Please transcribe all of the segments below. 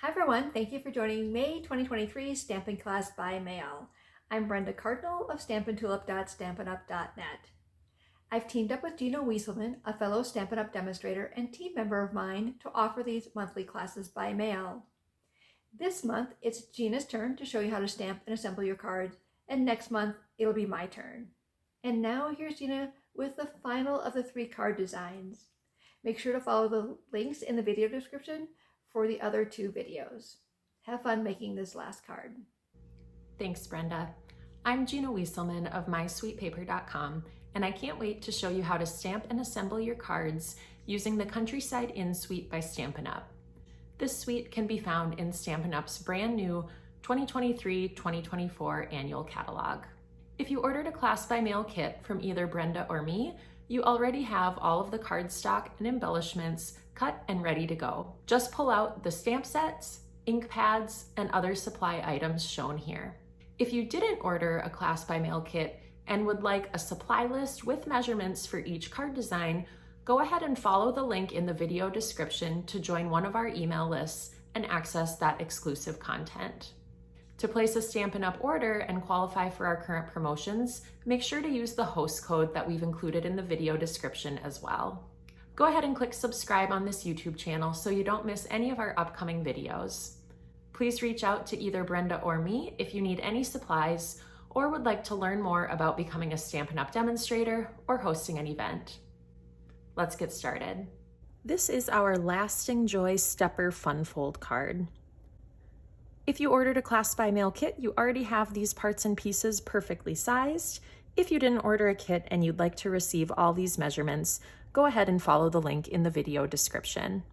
Hi everyone, thank you for joining May 2023 Stampin' Class by Mail. I'm Brenda Cardinal of StampinTulip.Stampinup.net. I've teamed up with Gina Wieselman, a fellow Stampin' Up! Demonstrator and team member of mine, to offer these monthly classes by mail. This month, it's Gina's turn to show you how to stamp and assemble your cards, and next month, it'll be my turn. And now here's Gina with the final of the 3 card designs. Make sure to follow the links in the video description for the other 2 videos. Have fun making this last card. Thanks, Brenda. I'm Gina Wieselman of MySweetPaper.com, and I can't wait to show you how to stamp and assemble your cards using the Countryside Inn Suite by Stampin' Up. This suite can be found in Stampin' Up's brand new 2023-2024 annual catalog. If you ordered a class by mail kit from either Brenda or me, you already have all of the cardstock and embellishments cut and ready to go. Just pull out the stamp sets, ink pads, and other supply items shown here. If you didn't order a class by mail kit and would like a supply list with measurements for each card design, go ahead and follow the link in the video description to join one of our email lists and access that exclusive content. To place a Stampin' Up! Order and qualify for our current promotions, make sure to use the host code that we've included in the video description as well. Go ahead and click subscribe on this YouTube channel so you don't miss any of our upcoming videos. Please reach out to either Brenda or me if you need any supplies or would like to learn more about becoming a Stampin' Up! Demonstrator or hosting an event. Let's get started. This is our Lasting Joy Stepper Fun Fold card. If you ordered a class by mail kit, you already have these parts and pieces perfectly sized. If you didn't order a kit and you'd like to receive all these measurements, go ahead and follow the link in the video description.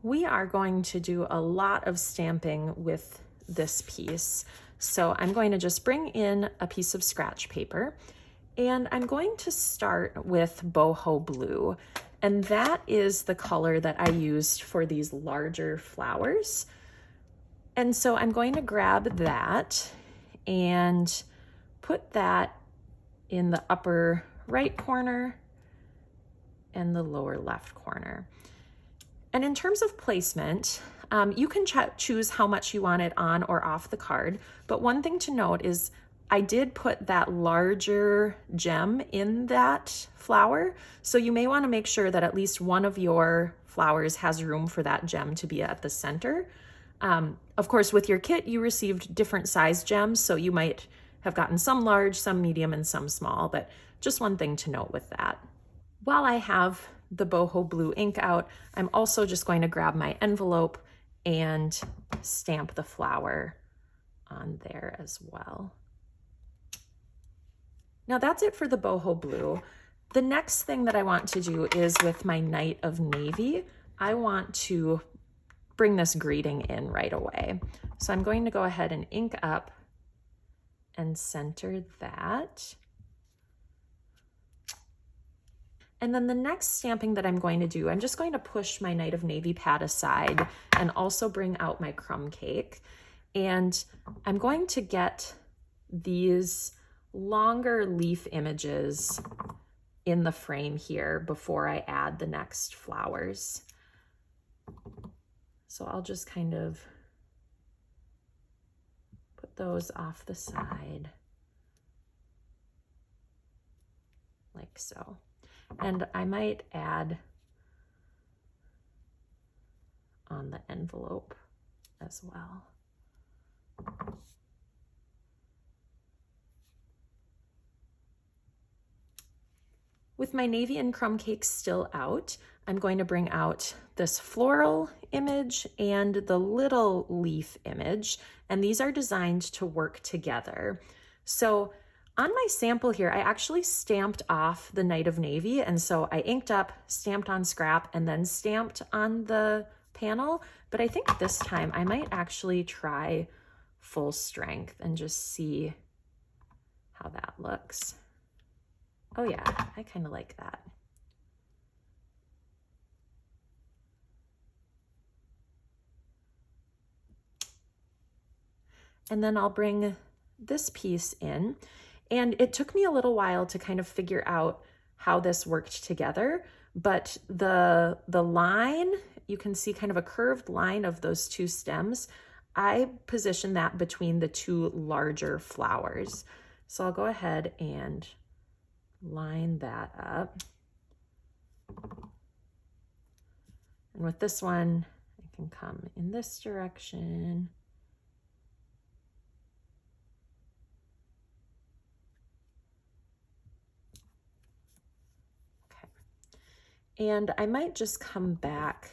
We are going to do a lot of stamping with this piece. So I'm going to just bring in a piece of scratch paper and I'm going to start with boho blue. And that is the color that I used for these larger flowers. And so I'm going to grab that and put that in the upper right corner and the lower left corner. And in terms of placement, you can choose how much you want it on or off the card. But one thing to note is I did put that larger gem in that flower. So you may want to make sure that at least one of your flowers has room for that gem to be at the center. Of course, with your kit, you received different size gems, so you might have gotten some large, some medium, and some small, but just one thing to note with that. While I have the boho blue ink out, I'm also just going to grab my envelope and stamp the flower on there as well. Now that's it for the boho blue. The next thing that I want to do is with my Night of Navy, I want to bring this greeting in right away. So I'm going to go ahead and ink up and center that. And then the next stamping that I'm going to do, I'm just going to push my Night of Navy pad aside and also bring out my crumb cake. And I'm going to get these longer leaf images in the frame here before I add the next flowers. So I'll just kind of put those off the side like so. And I might add on the envelope as well. With my navy and crumb cakes still out, I'm going to bring out this floral image and the little leaf image, and these are designed to work together. So on my sample here, I actually stamped off the Night of Navy, and so I inked up, stamped on scrap, and then stamped on the panel, but I think this time I might actually try full strength and just see how that looks. Oh yeah, I kind of like that. And then I'll bring this piece in. And it took me a little while to kind of figure out how this worked together, but the line you can see kind of a curved line of those two stems. I position that between the two larger flowers. So I'll go ahead and line that up. And with this one, I can come in this direction. Okay. And I might just come back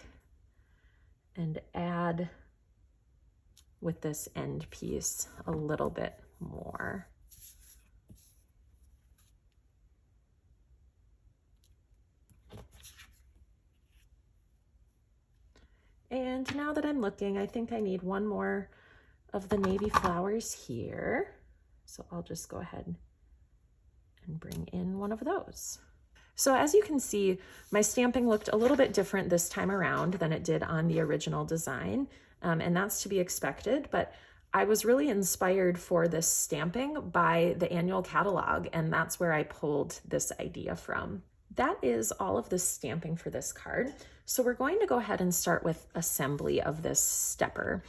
and add with this end piece a little bit more. And now that I'm looking, I think I need one more of the navy flowers here. So I'll just go ahead and bring in one of those. So as you can see, my stamping looked a little bit different this time around than it did on the original design. And that's to be expected, but I was really inspired for this stamping by the annual catalog, and that's where I pulled this idea from. That is all of the stamping for this card. So we're going to go ahead and start with assembly of this stepper.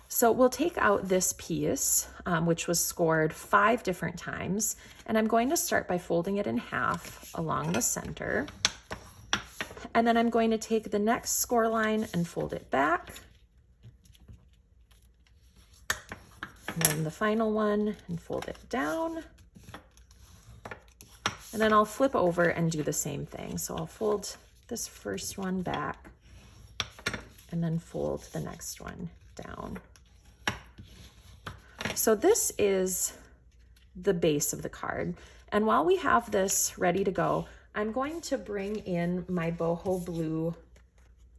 So we'll take out this piece, which was scored 5 different times, and I'm going to start by folding it in half along the center. And then I'm going to take the next score line and fold it back. And then the final one and fold it down. And then I'll flip over and do the same thing. So I'll fold this first one back and then fold the next one down. So this is the base of the card. And while we have this ready to go, I'm going to bring in my boho blue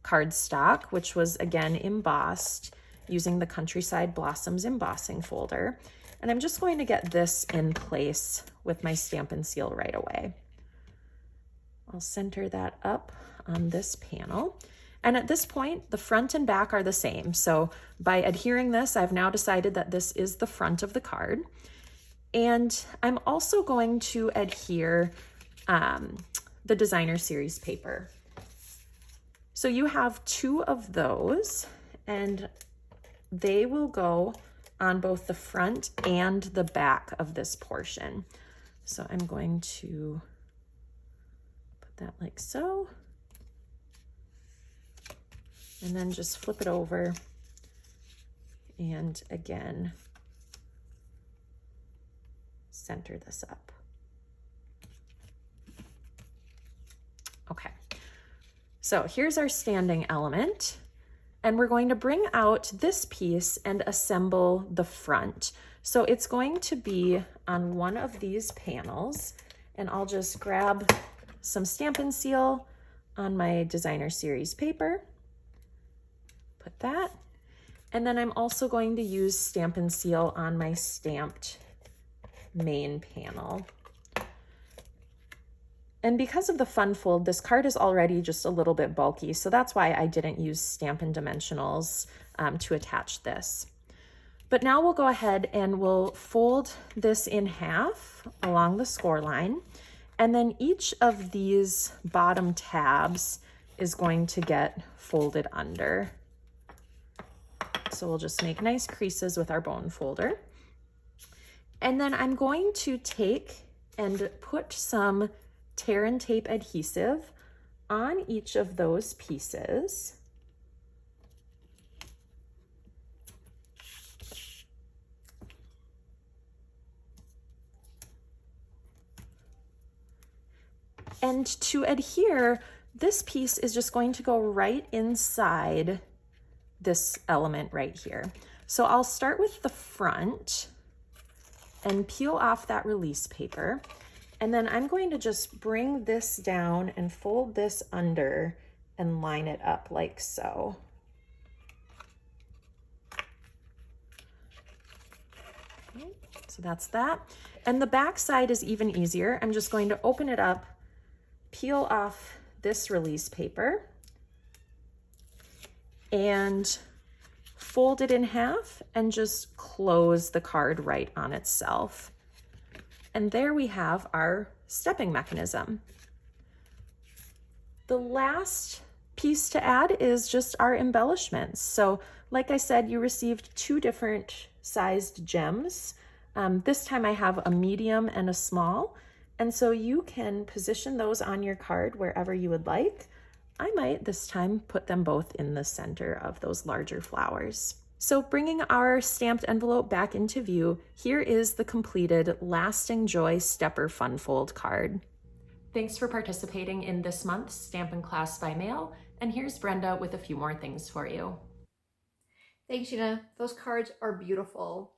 cardstock, which was again embossed using the Countryside Blossoms embossing folder. And I'm just going to get this in place with my Stampin' Seal right away. I'll center that up on this panel. And at this point, the front and back are the same. So by adhering this, I've now decided that this is the front of the card. And I'm also going to adhere the Designer Series paper. So you have 2 of those, and they will go on both the front and the back of this portion. So I'm going to put that like so, and then just flip it over, and again, center this up. Okay, so here's our standing element. And we're going to bring out this piece and assemble the front. So it's going to be on one of these panels, and I'll just grab some Stampin' Seal on my Designer Series paper, put that, and then I'm also going to use Stampin' Seal on my stamped main panel. And because of the fun fold, this card is already just a little bit bulky, so that's why I didn't use Stampin' Dimensionals to attach this. But now we'll go ahead and we'll fold this in half along the score line, and then each of these bottom tabs is going to get folded under. So we'll just make nice creases with our bone folder. And then I'm going to take and put some tear and tape adhesive on each of those pieces. And to adhere, this piece is just going to go right inside this element right here. So I'll start with the front and peel off that release paper. And then I'm going to just bring this down and fold this under and line it up like so. Okay, so that's that. And the back side is even easier. I'm just going to open it up, peel off this release paper, and fold it in half and just close the card right on itself. And there we have our stepping mechanism. The last piece to add is just our embellishments. So like I said, you received 2 different sized gems. This time I have a medium and a small. And so you can position those on your card wherever you would like. I might this time put them both in the center of those larger flowers. So bringing our stamped envelope back into view, here is the completed Lasting Joy Stepper Fun Fold card. Thanks for participating in this month's Stampin' Class by Mail, and here's Brenda with a few more things for you. Thanks, Gina. Those cards are beautiful.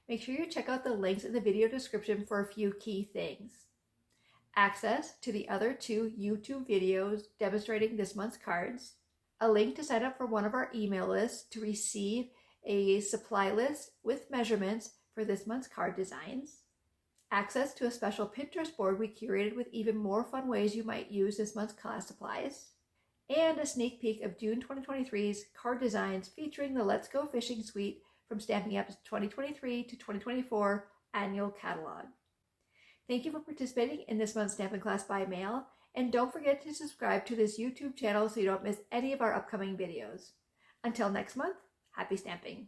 Make sure you check out the links in the video description for a few key things. Access to the other 2 YouTube videos demonstrating this month's cards, a link to sign up for one of our email lists to receive a supply list with measurements for this month's card designs, access to a special Pinterest board we curated with even more fun ways you might use this month's class supplies, and a sneak peek of June 2023's card designs featuring the Let's Go Fishing Suite from Stampin' Up's 2023 to 2024 annual catalog. Thank you for participating in this month's Stampin' Class by Mail, and don't forget to subscribe to this YouTube channel so you don't miss any of our upcoming videos. Until next month, happy stamping!